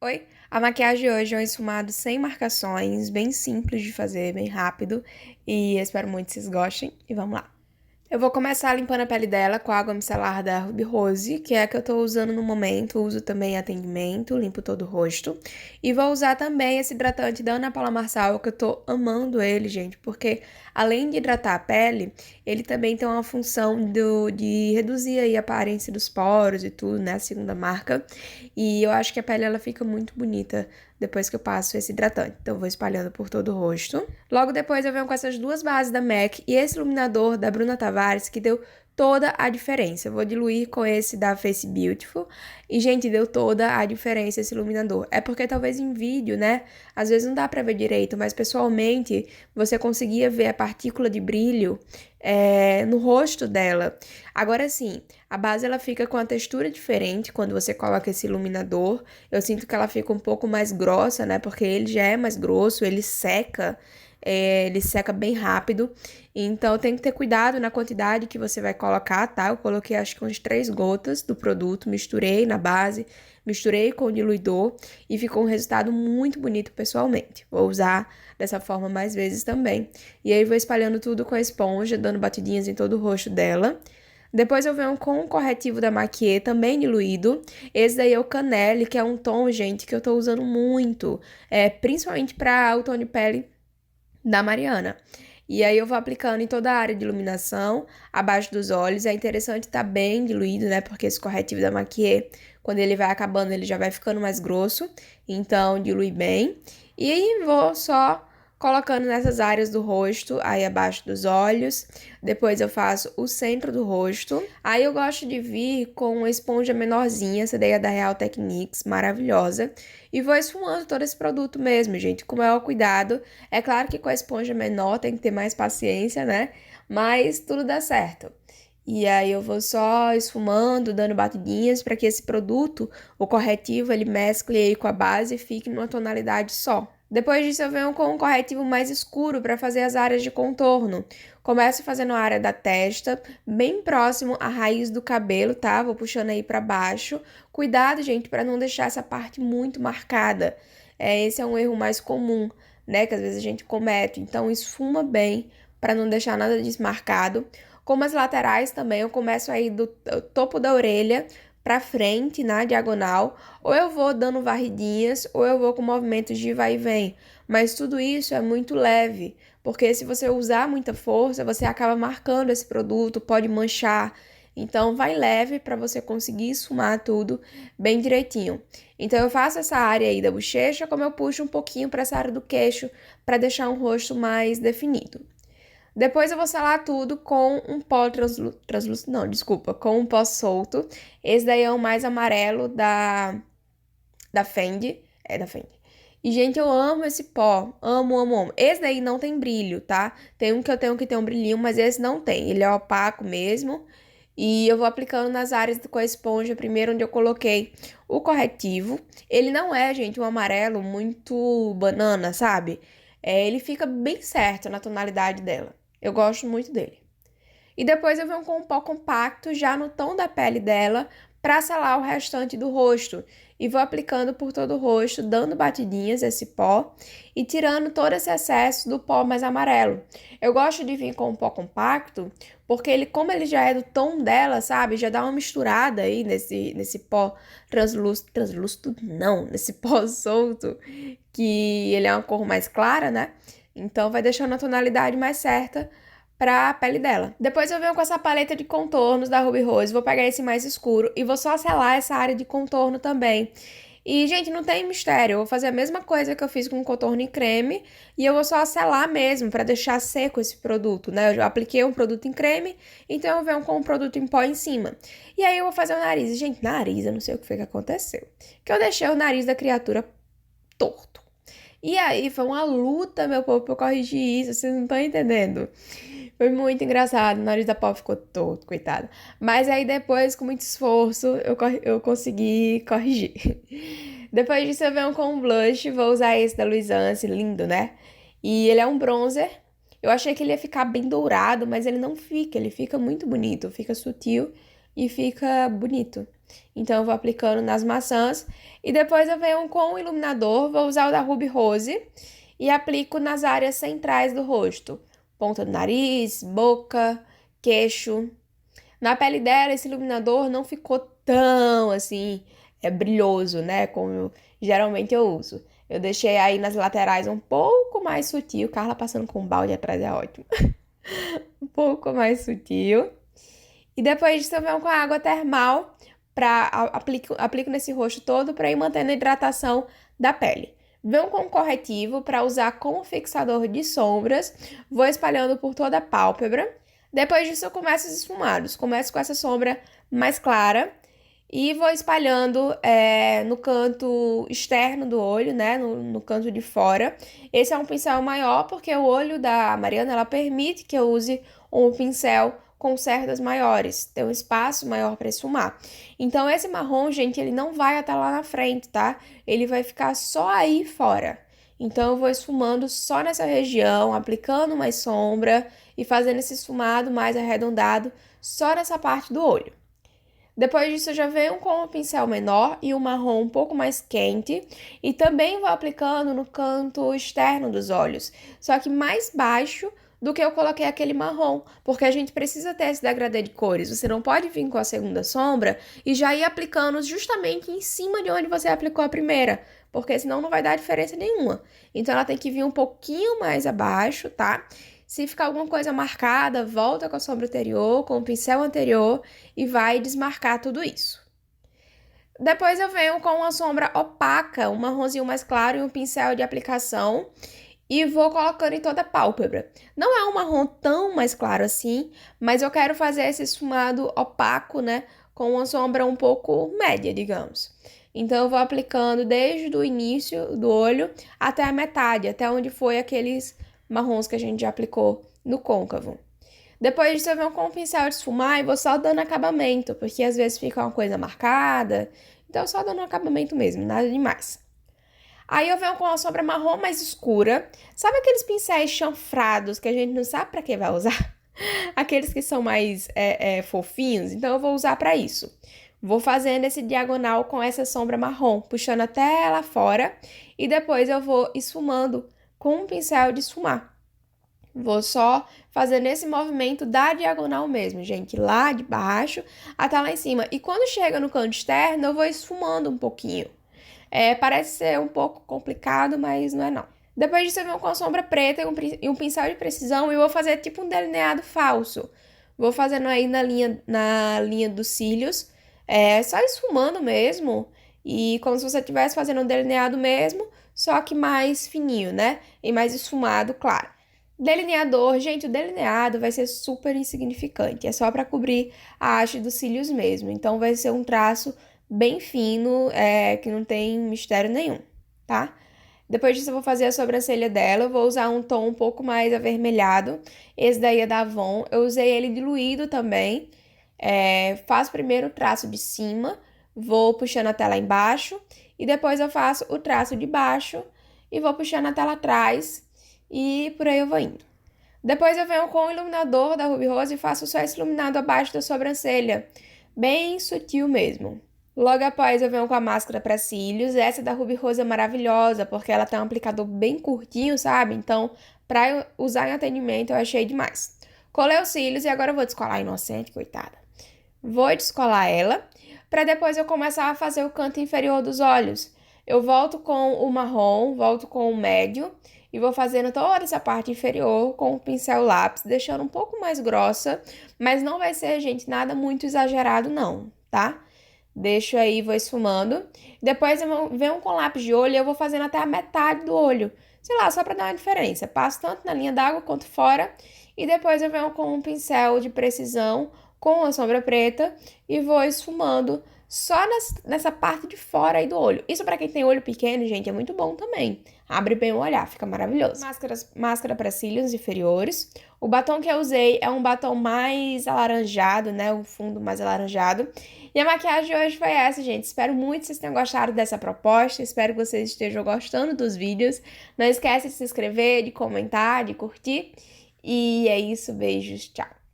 Oi, a maquiagem de hoje é um esfumado sem marcações, bem simples de fazer, bem rápido, e eu espero muito que vocês gostem, e vamos lá. Eu vou começar limpando a pele dela com a água micelar da Ruby Rose, que é a que eu tô usando no momento, uso também em atendimento, limpo todo o rosto. E vou usar também esse hidratante da Ana Paula Marçal, que eu tô amando ele, gente, porque além de hidratar a pele, ele também tem uma função de reduzir aí a aparência dos poros e tudo, né, a segunda marca. E eu acho que a pele ela fica muito bonita depois que eu passo esse hidratante. Então, eu vou espalhando por todo o rosto. Logo depois, eu venho com essas duas bases da MAC e esse iluminador da Bruna Tavares, que deu toda a diferença. Eu vou diluir com esse da Face Beautiful. E, gente, deu toda a diferença esse iluminador. É porque talvez em vídeo, né? Às vezes não dá pra ver direito, mas pessoalmente você conseguia ver a partícula de brilho no rosto dela. Agora sim, a base ela fica com a textura diferente quando você coloca esse iluminador. Eu sinto que ela fica um pouco mais grossa, né? Porque ele já é mais grosso, ele seca bem rápido. Então tem que ter cuidado na quantidade que você vai colocar, tá? Eu coloquei acho que uns 3 gotas do produto, misturei na base, misturei com o diluidor e ficou um resultado muito bonito pessoalmente. Vou usar dessa forma mais vezes também. E aí vou espalhando tudo com a esponja, dando batidinhas em todo o rosto dela. Depois eu venho com o corretivo da Maquiê, também diluído. Esse daí é o Canelle, que é um tom, gente, que eu tô usando muito. Principalmente para o tom de pele da Mariana. E aí eu vou aplicando em toda a área de iluminação, abaixo dos olhos. É interessante estar bem diluído, né? Porque esse corretivo da Maquiê, quando ele vai acabando, ele já vai ficando mais grosso. Então, dilui bem. E aí vou só colocando nessas áreas do rosto, aí abaixo dos olhos. Depois eu faço o centro do rosto. Aí eu gosto de vir com uma esponja menorzinha, essa daí é da Real Techniques, maravilhosa. E vou esfumando todo esse produto mesmo, gente, com o maior cuidado. É claro que com a esponja menor tem que ter mais paciência, né? Mas tudo dá certo. E aí eu vou só esfumando, dando batidinhas para que esse produto, o corretivo, ele mescle aí com a base e fique numa tonalidade só. Depois disso eu venho com um corretivo mais escuro para fazer as áreas de contorno. Começo fazendo a área da testa, bem próximo à raiz do cabelo, tá? Vou puxando aí para baixo. Cuidado, gente, para não deixar essa parte muito marcada. Esse é um erro mais comum, né? Que às vezes a gente comete. Então esfuma bem para não deixar nada desmarcado. Como as laterais também, eu começo aí do topo da orelha para frente, na diagonal, ou eu vou dando varridinhas, ou eu vou com movimentos de vai e vem. Mas tudo isso é muito leve, porque se você usar muita força, você acaba marcando esse produto, pode manchar. Então, vai leve para você conseguir esfumar tudo bem direitinho. Então, eu faço essa área aí da bochecha, como eu puxo um pouquinho para essa área do queixo, para deixar um rosto mais definido. Depois eu vou selar tudo com um pó translúcido, não, desculpa, com um pó solto. Esse daí é o mais amarelo da Fendi, da Fendi. E, gente, eu amo esse pó, amo, amo, amo. Esse daí não tem brilho, tá? Tem um que eu tenho que tem um brilhinho, mas esse não tem, ele é opaco mesmo. E eu vou aplicando nas áreas com a esponja, primeiro onde eu coloquei o corretivo. Ele não é, gente, um amarelo muito banana, sabe? Ele fica bem certo na tonalidade dela. Eu gosto muito dele. E depois eu venho com um pó compacto já no tom da pele dela para selar o restante do rosto. E vou aplicando por todo o rosto, dando batidinhas esse pó e tirando todo esse excesso do pó mais amarelo. Eu gosto de vir com um pó compacto porque ele, como ele já é do tom dela, sabe? Já dá uma misturada aí nesse pó translúcido não, nesse pó solto, que ele é uma cor mais clara, né? Então vai deixando a tonalidade mais certa pra pele dela. Depois eu venho com essa paleta de contornos da Ruby Rose, vou pegar esse mais escuro e vou só selar essa área de contorno também. E, gente, não tem mistério, eu vou fazer a mesma coisa que eu fiz com o contorno em creme e eu vou só selar mesmo, pra deixar seco esse produto, né? Eu já apliquei um produto em creme, então eu venho com um produto em pó em cima. E aí eu vou fazer o nariz. E, gente, nariz, eu não sei o que foi que aconteceu. Que eu deixei o nariz da criatura torto. E aí foi uma luta, meu povo, pra eu corrigir isso, vocês não estão entendendo. Foi muito engraçado, o nariz da Pau ficou todo, coitada. Mas aí depois, com muito esforço, eu consegui corrigir. Depois disso eu venho com um blush, vou usar esse da Luisance, lindo, né? E ele é um bronzer. Eu achei que ele ia ficar bem dourado, mas ele não fica, ele fica muito bonito, fica sutil e fica bonito. Então, eu vou aplicando nas maçãs. E depois eu venho com o iluminador, vou usar o da Ruby Rose e aplico nas áreas centrais do rosto. Ponta do nariz, boca, queixo. Na pele dela, esse iluminador não ficou tão, assim, brilhoso, né? Como geralmente eu uso. Eu deixei aí nas laterais um pouco mais sutil. Carla passando com um balde atrás é ótimo. Um pouco mais sutil. E depois disso eu venho com a água termal aplico nesse rosto todo para ir mantendo a hidratação da pele. Venho com um corretivo para usar como fixador de sombras. Vou espalhando por toda a pálpebra. Depois disso eu começo os esfumados. Começo com essa sombra mais clara e vou espalhando no canto externo do olho, né? No canto de fora. Esse é um pincel maior porque o olho da Mariana, ela permite que eu use um pincel com cerdas maiores, tem um espaço maior para esfumar. Então, esse marrom, gente, ele não vai até lá na frente, tá? Ele vai ficar só aí fora. Então, eu vou esfumando só nessa região, aplicando mais sombra e fazendo esse esfumado mais arredondado só nessa parte do olho. Depois disso, eu já venho com um pincel menor e um marrom um pouco mais quente e também vou aplicando no canto externo dos olhos, só que mais baixo do que eu coloquei aquele marrom, porque a gente precisa ter esse degradê de cores. Você não pode vir com a segunda sombra e já ir aplicando justamente em cima de onde você aplicou a primeira, porque senão não vai dar diferença nenhuma. Então, ela tem que vir um pouquinho mais abaixo, tá? Se ficar alguma coisa marcada, volta com a sombra anterior, com o pincel anterior e vai desmarcar tudo isso. Depois eu venho com uma sombra opaca, um marronzinho mais claro e um pincel de aplicação e vou colocando em toda a pálpebra. Não é um marrom tão mais claro assim, mas eu quero fazer esse esfumado opaco, né, com uma sombra um pouco média, digamos. Então, eu vou aplicando desde o início do olho até a metade, até onde foi aqueles marrons que a gente já aplicou no côncavo. Depois disso, eu venho com o pincel de esfumar e vou só dando acabamento, porque às vezes fica uma coisa marcada. Então, só dando acabamento mesmo, nada demais. Aí eu venho com a sombra marrom mais escura. Sabe aqueles pincéis chanfrados que a gente não sabe pra que vai usar? Aqueles que são mais fofinhos? Então, eu vou usar pra isso. Vou fazendo esse diagonal com essa sombra marrom, puxando até ela fora. E depois eu vou esfumando com um pincel de esfumar. Vou só fazendo esse movimento da diagonal mesmo, gente, lá de baixo até lá em cima. E quando chega no canto externo, eu vou esfumando um pouquinho. Parece ser um pouco complicado, mas não é não. Depois disso, eu venho com a sombra preta e um pincel de precisão e vou fazer tipo um delineado falso. Vou fazendo aí na linha dos cílios, só esfumando mesmo. E como se você estivesse fazendo um delineado mesmo, só que mais fininho, né? E mais esfumado, claro. Delineador, gente, o delineado vai ser super insignificante. É só para cobrir a haste dos cílios mesmo. Então, vai ser um traço bem fino, que não tem mistério nenhum, tá? Depois disso, eu vou fazer a sobrancelha dela. Eu vou usar um tom um pouco mais avermelhado. Esse daí é da Avon. Eu usei ele diluído também. Faço primeiro o traço de cima, vou puxando até lá embaixo. E depois eu faço o traço de baixo e vou puxando até lá atrás. E por aí eu vou indo. Depois eu venho com o iluminador da Ruby Rose e faço só esse iluminado abaixo da sobrancelha. Bem sutil mesmo. Logo após eu venho com a máscara para cílios. Essa da Ruby Rose é maravilhosa, porque ela tem um aplicador bem curtinho, sabe? Então, para usar em atendimento, eu achei demais. Colei os cílios e agora eu vou descolar a inocente, coitada. Vou descolar ela, para depois eu começar a fazer o canto inferior dos olhos. Eu volto com o marrom, volto com o médio e vou fazendo toda essa parte inferior com o pincel lápis, deixando um pouco mais grossa, mas não vai ser, gente, nada muito exagerado não, tá? Deixo aí, vou esfumando. Depois eu venho com lápis de olho e eu vou fazendo até a metade do olho. Sei lá, só pra dar uma diferença. Passo tanto na linha d'água quanto fora. E depois eu venho com um pincel de precisão com a sombra preta e vou esfumando só nessa parte de fora aí do olho. Isso pra quem tem olho pequeno, gente, é muito bom também. Abre bem o olhar, fica maravilhoso. Máscara para cílios inferiores. O batom que eu usei é um batom mais alaranjado, né? O fundo mais alaranjado. E a maquiagem de hoje foi essa, gente. Espero muito que vocês tenham gostado dessa proposta. Espero que vocês estejam gostando dos vídeos. Não esquece de se inscrever, de comentar, de curtir. E é isso, beijos, tchau!